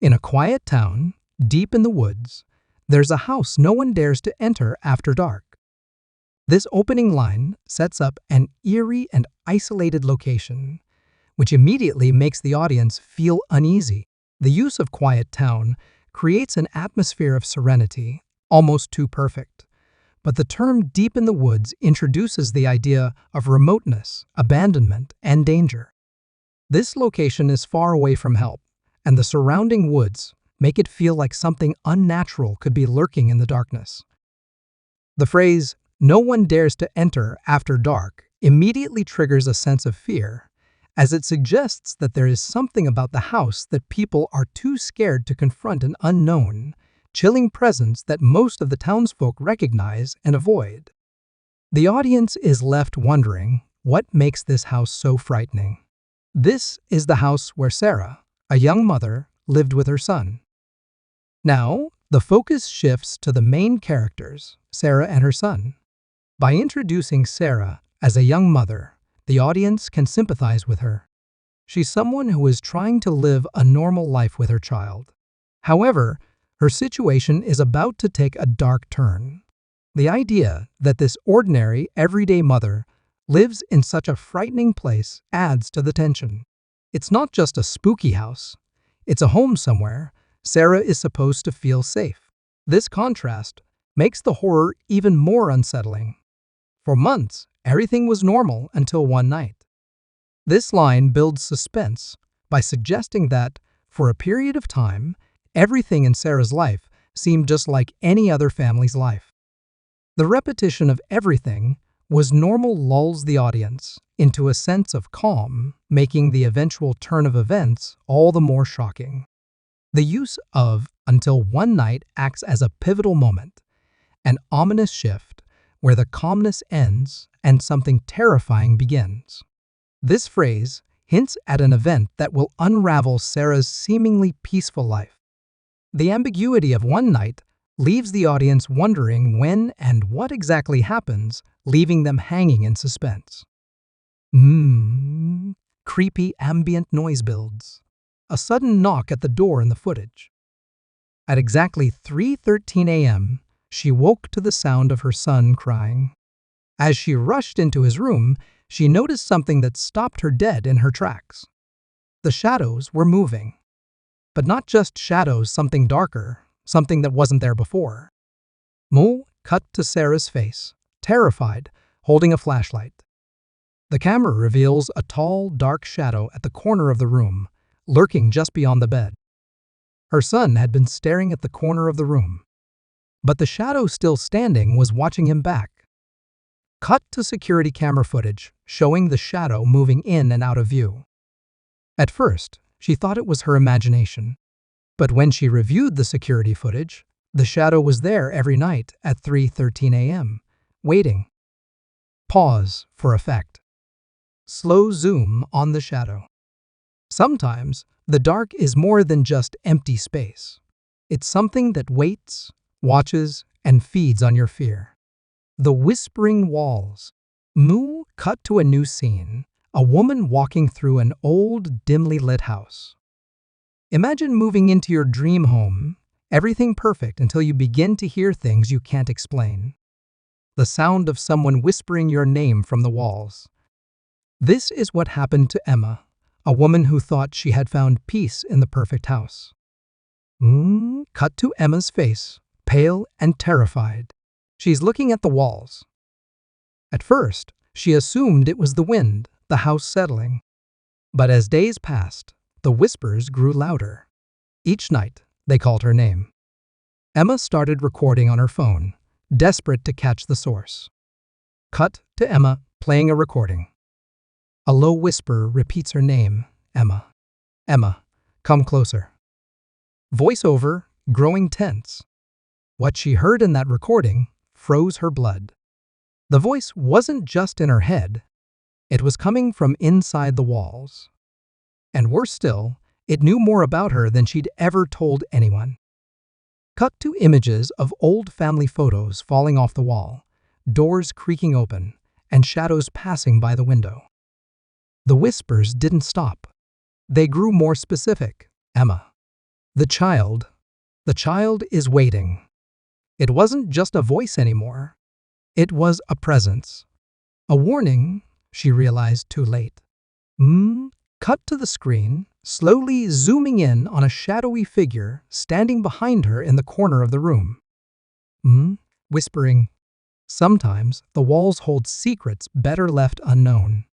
In a quiet town, deep in the woods, there's a house no one dares to enter after dark. This opening line sets up an eerie and isolated location, which immediately makes the audience feel uneasy. The use of quiet town creates an atmosphere of serenity, almost too perfect. But the term deep in the woods introduces the idea of remoteness, abandonment, and danger. This location is far away from help, and the surrounding woods make it feel like something unnatural could be lurking in the darkness. The phrase, "no one dares to enter after dark," immediately triggers a sense of fear, as it suggests that there is something about the house that people are too scared to confront an unknown, chilling presence that most of the townsfolk recognize and avoid. The audience is left wondering what makes this house so frightening. This is the house where Sarah, a young mother, lived with her son. Now, the focus shifts to the main characters, Sarah and her son. By introducing Sarah as a young mother, the audience can sympathize with her. She's someone who is trying to live a normal life with her child. However, her situation is about to take a dark turn. The idea that this ordinary, everyday mother lives in such a frightening place adds to the tension. It's not just a spooky house. It's a home somewhere Sarah is supposed to feel safe. This contrast makes the horror even more unsettling. For months, everything was normal until one night. This line builds suspense by suggesting that, for a period of time, everything in Sarah's life seemed just like any other family's life. The repetition of everything was normal lulls the audience into a sense of calm, making the eventual turn of events all the more shocking. The use of "until one night" acts as a pivotal moment, an ominous shift where the calmness ends and something terrifying begins. This phrase hints at an event that will unravel Sarah's seemingly peaceful life. The ambiguity of one night leaves the audience wondering when and what exactly happens, leaving them hanging in suspense. Creepy ambient noise builds. A sudden knock at the door in the footage. At exactly 3:13 a.m., she woke to the sound of her son crying. As she rushed into his room, she noticed something that stopped her dead in her tracks. The shadows were moving. But not just shadows, something darker, something that wasn't there before. Mo cut to Sarah's face, terrified, holding a flashlight. The camera reveals a tall, dark shadow at the corner of the room, lurking just beyond the bed. Her son had been staring at the corner of the room, but the shadow still standing was watching him back. Cut to security camera footage, showing the shadow moving in and out of view. At first, she thought it was her imagination, but when she reviewed the security footage, the shadow was there every night at 3:13 a.m., waiting. Pause for effect. Slow zoom on the shadow. Sometimes, the dark is more than just empty space. It's something that waits, watches, and feeds on your fear. The whispering walls. Moo cut to a new scene, a woman walking through an old, dimly lit house. Imagine moving into your dream home, everything perfect until you begin to hear things you can't explain. The sound of someone whispering your name from the walls. This is what happened to Emma, a woman who thought she had found peace in the perfect house. Cut to Emma's face, pale and terrified. She's looking at the walls. At first, she assumed it was the wind, the house settling. But as days passed, the whispers grew louder. Each night, they called her name. Emma started recording on her phone, desperate to catch the source. Cut to Emma playing a recording. A low whisper repeats her name, Emma. Emma, come closer. Voiceover growing tense. What she heard in that recording froze her blood. The voice wasn't just in her head. It was coming from inside the walls. And worse still, it knew more about her than she'd ever told anyone. Cut to images of old family photos falling off the wall, doors creaking open, and shadows passing by the window. The whispers didn't stop. They grew more specific. Emma. The child. The child is waiting. It wasn't just a voice anymore. It was a presence. A warning, she realized too late. Cut to the screen, slowly zooming in on a shadowy figure standing behind her in the corner of the room. Whispering, "Sometimes the walls hold secrets better left unknown.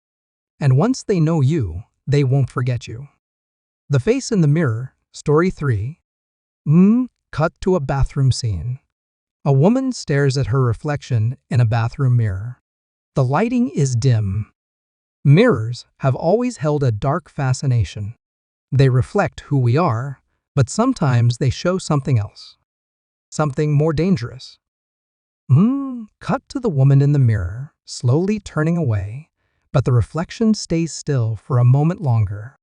And once they know you, they won't forget you." The face in the mirror, story 3. Cut to a bathroom scene. A woman stares at her reflection in a bathroom mirror. The lighting is dim. Mirrors have always held a dark fascination. They reflect who we are, but sometimes they show something else. Something more dangerous. Cut to the woman in the mirror, slowly turning away, but the reflection stays still for a moment longer.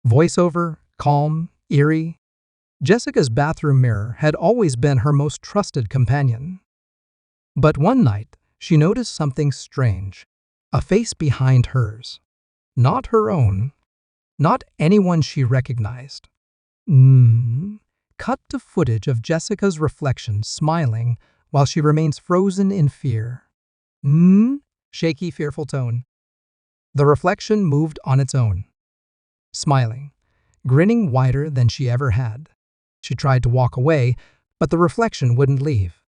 Voiceover, calm, eerie. Jessica's bathroom mirror had always been her most trusted companion. But one night, she noticed something strange. A face behind hers. Not her own. Not anyone she recognized. Cut to footage of Jessica's reflection smiling while she remains frozen in fear. Shaky, fearful tone. The reflection moved on its own. Smiling, grinning wider than she ever had. She tried to walk away, but the reflection wouldn't leave.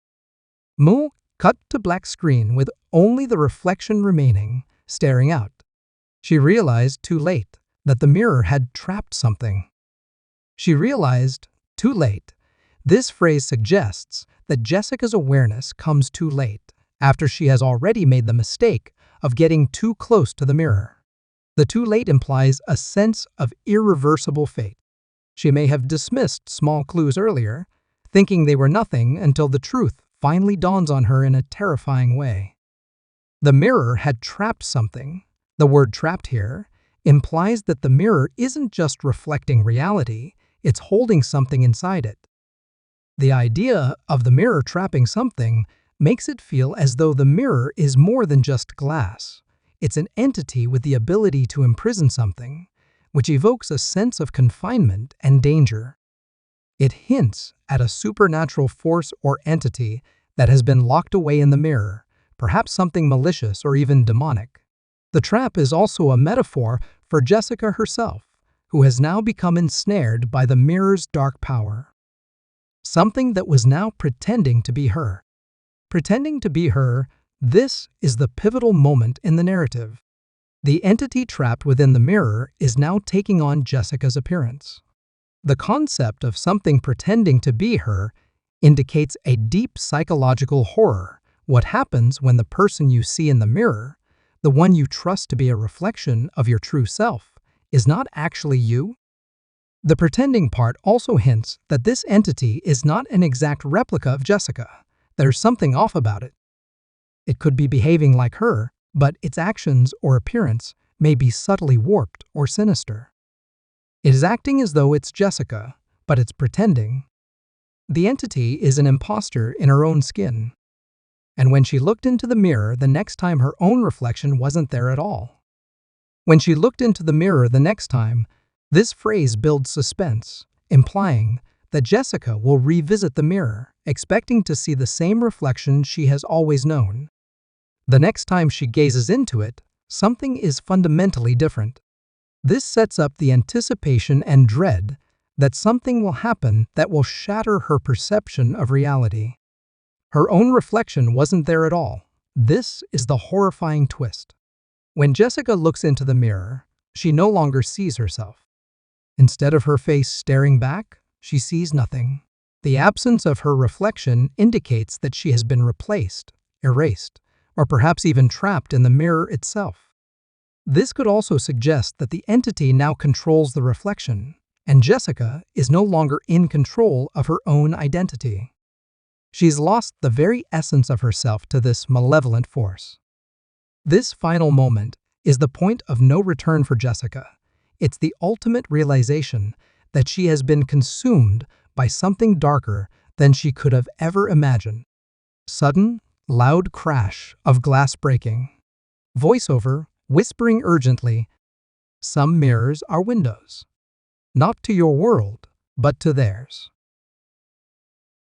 Cut to black screen with only the reflection remaining, staring out. She realized too late that the mirror had trapped something. She realized too late. This phrase suggests that Jessica's awareness comes too late, after she has already made the mistake of getting too close to the mirror. The too late implies a sense of irreversible fate. She may have dismissed small clues earlier, thinking they were nothing until the truth finally dawns on her in a terrifying way. The mirror had trapped something. The word trapped here implies that the mirror isn't just reflecting reality, it's holding something inside it. The idea of the mirror trapping something makes it feel as though the mirror is more than just glass. It's an entity with the ability to imprison something, which evokes a sense of confinement and danger. It hints at a supernatural force or entity that has been locked away in the mirror, perhaps something malicious or even demonic. The trap is also a metaphor for Jessica herself, who has now become ensnared by the mirror's dark power. Something that was now pretending to be her. Pretending to be her, this is the pivotal moment in the narrative. The entity trapped within the mirror is now taking on Jessica's appearance. The concept of something pretending to be her indicates a deep psychological horror. What happens when the person you see in the mirror, the one you trust to be a reflection of your true self, is not actually you? The pretending part also hints that this entity is not an exact replica of Jessica. There's something off about it. It could be behaving like her, but its actions or appearance may be subtly warped or sinister. It is acting as though it's Jessica, but it's pretending. The entity is an imposter in her own skin. And when she looked into the mirror the next time, her own reflection wasn't there at all. When she looked into the mirror the next time, this phrase builds suspense, implying that Jessica will revisit the mirror, expecting to see the same reflection she has always known. The next time she gazes into it, something is fundamentally different. This sets up the anticipation and dread that something will happen that will shatter her perception of reality. Her own reflection wasn't there at all. This is the horrifying twist. When Jessica looks into the mirror, she no longer sees herself. Instead of her face staring back, she sees nothing. The absence of her reflection indicates that she has been replaced, erased, or perhaps even trapped in the mirror itself. This could also suggest that the entity now controls the reflection, and Jessica is no longer in control of her own identity. She's lost the very essence of herself to this malevolent force. This final moment is the point of no return for Jessica. It's the ultimate realization that she has been consumed by something darker than she could have ever imagined. Sudden, loud crash of glass breaking. Voiceover, whispering urgently, "Some mirrors are windows. Not to your world, but to theirs.